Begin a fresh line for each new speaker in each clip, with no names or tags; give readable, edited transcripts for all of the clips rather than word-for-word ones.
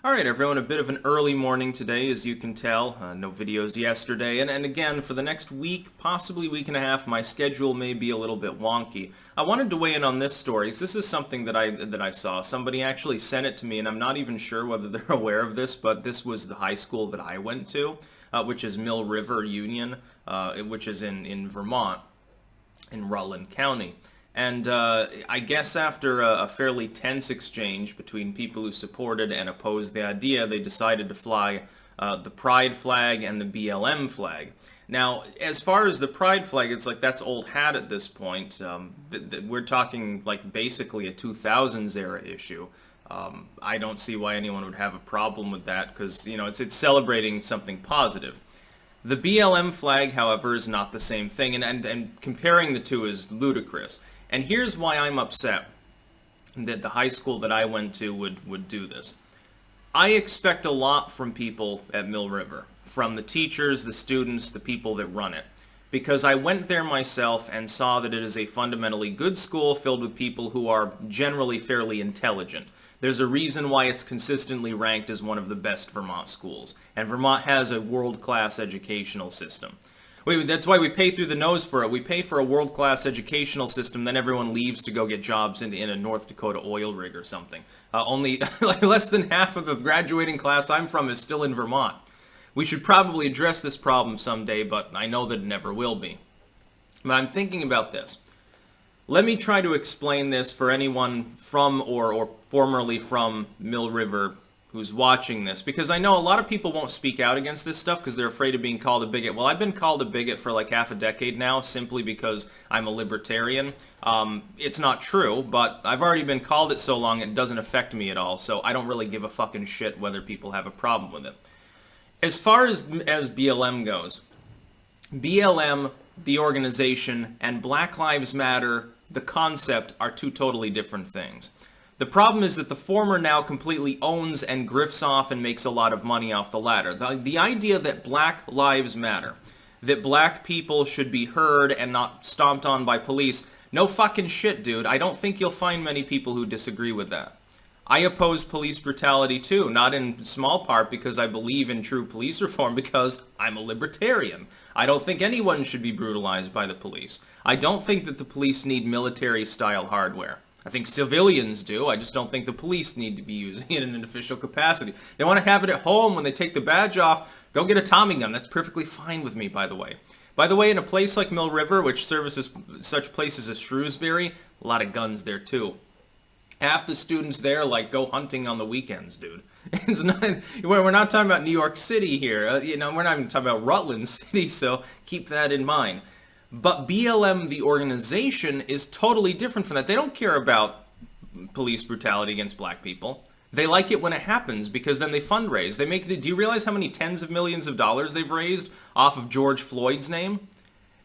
Alright everyone, a bit of an early morning today, as you can tell. No videos yesterday, and again, for the next week, possibly week and a half, my schedule may be a little bit wonky. I wanted to weigh in on this story. This is something that I saw. Somebody actually sent it to me, and I'm not even sure whether they're aware of this, but this was the high school that I went to, which is Mill River Union, which is in Vermont, in Rutland County. And I guess after a fairly tense exchange between people who supported and opposed the idea, they decided to fly the Pride flag and the BLM flag. Now, as far as the Pride flag, it's like that's old hat at this point. We're talking like basically a 2000s era issue. I don't see why anyone would have a problem with that because, you know, it's celebrating something positive. The BLM flag, however, is not the same thing, and comparing the two is ludicrous. And here's why I'm upset that the high school that I went to would do this. I expect a lot from people at Mill River, from the teachers, the students, the people that run it, because I went there myself and saw that it is a fundamentally good school filled with people who are generally fairly intelligent. There's a reason why it's consistently ranked as one of the best Vermont schools, and Vermont has a world-class educational system. That's why we pay through the nose for it. We pay for a world-class educational system, then everyone leaves to go get jobs in a North Dakota oil rig or something. Only less than half of the graduating class I'm from is still in Vermont. We should probably address this problem someday, but I know that it never will be. But I'm thinking about this. Let me try to explain this for anyone from or formerly from Mill River who's watching this, because I know a lot of people won't speak out against this stuff because they're afraid of being called a bigot. Well, I've been called a bigot for like half a decade now simply because I'm a libertarian. It's not true, but I've already been called it so long it doesn't affect me at all, so I don't really give a fucking shit whether people have a problem with it. As far as BLM goes, BLM, the organization, and Black Lives Matter, the concept, are two totally different things. The problem is that the former now completely owns and grifts off and makes a lot of money off the latter. The idea that Black Lives Matter, that black people should be heard and not stomped on by police, no fucking shit, dude. I don't think you'll find many people who disagree with that. I oppose police brutality too, not in small part because I believe in true police reform, because I'm a libertarian. I don't think anyone should be brutalized by the police. I don't think that the police need military-style hardware. I think civilians do. I just don't think the police need to be using it in an official capacity. They want to have it at home when they take the badge off. Go get a Tommy gun. That's perfectly fine with me, by the way. By the way, in a place like Mill River, which services such places as Shrewsbury, a lot of guns there too. Half the students there like go hunting on the weekends, dude. It's not, we're not talking about New York City here. We're not even talking about Rutland City, so keep that in mind. But BLM, the organization, is totally different from that. They don't care about police brutality against black people. They like it when it happens because then they fundraise. Do you realize how many tens of millions of dollars they've raised off of George Floyd's name?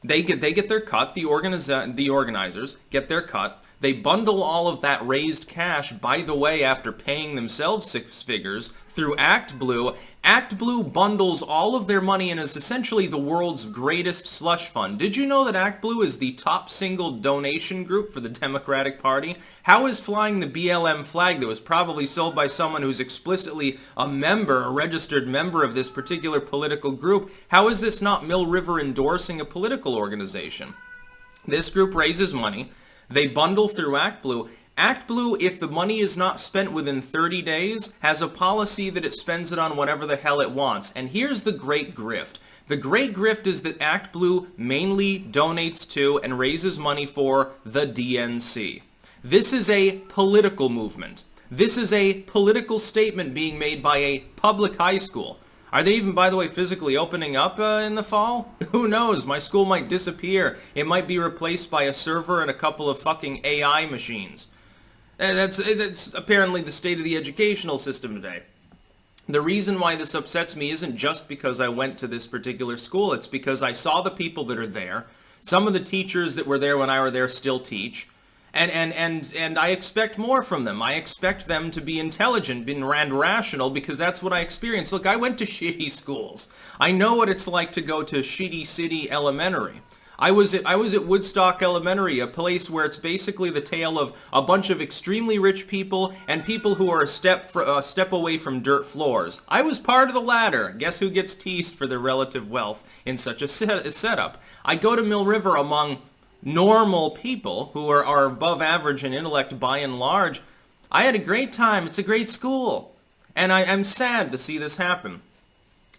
They get their cut. The organizers get their cut. They bundle all of that raised cash, by the way, after paying themselves six figures, through ActBlue. ActBlue bundles all of their money and is essentially the world's greatest slush fund. Did you know that ActBlue is the top single donation group for the Democratic Party? How is flying the BLM flag that was probably sold by someone who's explicitly a registered member of this particular political group, how is this not Mill River endorsing a political organization? This group raises money. They bundle through ActBlue. ActBlue, if the money is not spent within 30 days, has a policy that it spends it on whatever the hell it wants. And here's the great grift. The great grift is that ActBlue mainly donates to and raises money for the DNC. This is a political movement. This is a political statement being made by a public high school. Are they even, by the way, physically opening up in the fall? Who knows? My school might disappear. It might be replaced by a server and a couple of fucking AI machines. That's apparently the state of the educational system today. The reason why this upsets me isn't just because I went to this particular school. It's because I saw the people that are there. Some of the teachers that were there when I were there still teach. And I expect more from them. I expect them to be intelligent and rational because that's what I experienced. Look, I went to shitty schools. I know what it's like to go to Shitty City Elementary. I was at Woodstock Elementary, a place where it's basically the tale of a bunch of extremely rich people and people who are a step away from dirt floors. I was part of the latter. Guess who gets teased for their relative wealth in such a setup? I go to Mill River among normal people who are above average in intellect by and large. I had a great time. It's a great school. And I'm sad to see this happen.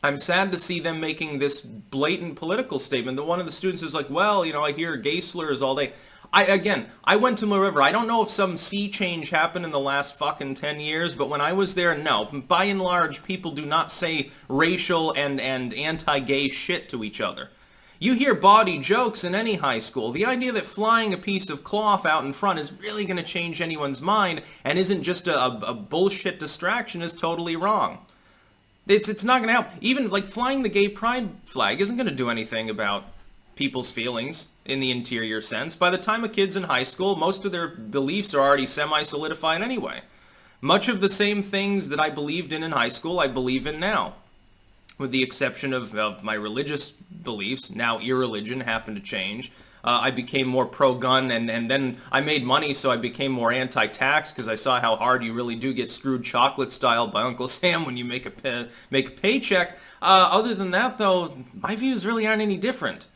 I'm sad to see them making this blatant political statement that one of the students is like, well, you know, I hear gay slurs all day. I went to Mill River. I don't know if some sea change happened in the last fucking 10 years, but when I was there, no. By and large, people do not say racial and anti-gay shit to each other. You hear bawdy jokes in any high school. The idea that flying a piece of cloth out in front is really going to change anyone's mind and isn't just a bullshit distraction is totally wrong. It's not going to help. Even like flying the gay pride flag isn't going to do anything about people's feelings in the interior sense. By the time a kid's in high school, most of their beliefs are already semi-solidified anyway. Much of the same things that I believed in high school, I believe in now. With the exception of my religious beliefs, now irreligion happened to change. I became more pro-gun, and then I made money, so I became more anti-tax because I saw how hard you really do get screwed chocolate style by Uncle Sam when you make a paycheck. Other than that, though, my views really aren't any different.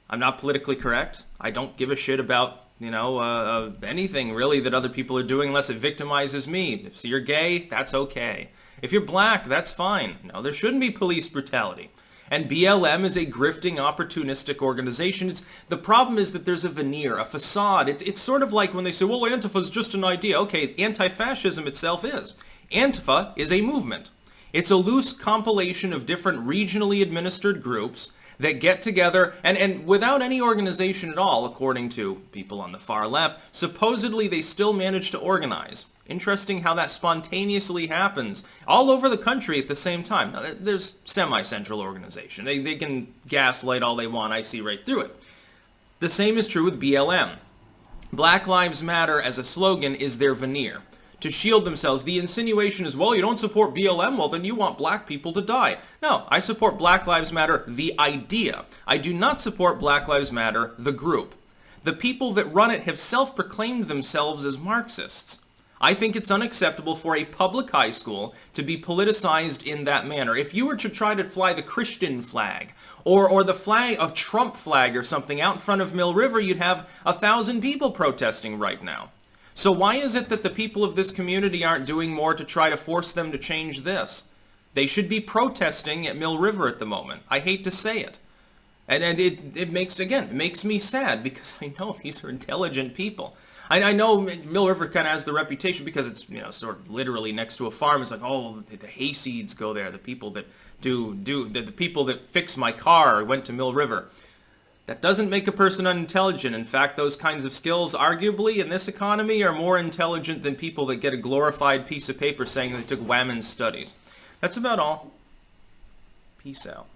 I'm not politically correct. I don't give a shit about, you know, anything really that other people are doing unless it victimizes me. If you're gay, that's okay. If you're black, that's fine. No, there shouldn't be police brutality. And BLM is a grifting, opportunistic organization. The problem is that there's a veneer, a facade. It's sort of like when they say, well, Antifa's just an idea. Okay, anti-fascism itself is. Antifa is a movement. It's a loose compilation of different regionally administered groups that get together, and without any organization at all, according to people on the far left, supposedly they still manage to organize. Interesting how that spontaneously happens all over the country at the same time. Now, there's semi-central organization. They can gaslight all they want. I see right through it. The same is true with BLM. Black Lives Matter as a slogan is their veneer. To shield themselves, the insinuation is, well, you don't support BLM, well, then you want black people to die. No, I support Black Lives Matter, the idea. I do not support Black Lives Matter, the group. The people that run it have self-proclaimed themselves as Marxists. I think it's unacceptable for a public high school to be politicized in that manner. If you were to try to fly the Christian flag or the flag of Trump flag or something out in front of Mill River, you'd have 1,000 people protesting right now. So why is it that the people of this community aren't doing more to try to force them to change this? They should be protesting at Mill River at the moment. I hate to say it. And it makes me sad because I know these are intelligent people. I know Mill River kind of has the reputation because it's, you know, sort of literally next to a farm. It's like, oh, the hayseeds go there. The people that the people that fix my car went to Mill River. That doesn't make a person unintelligent. In fact, those kinds of skills, arguably, in this economy, are more intelligent than people that get a glorified piece of paper saying they took women's studies. That's about all. Peace out.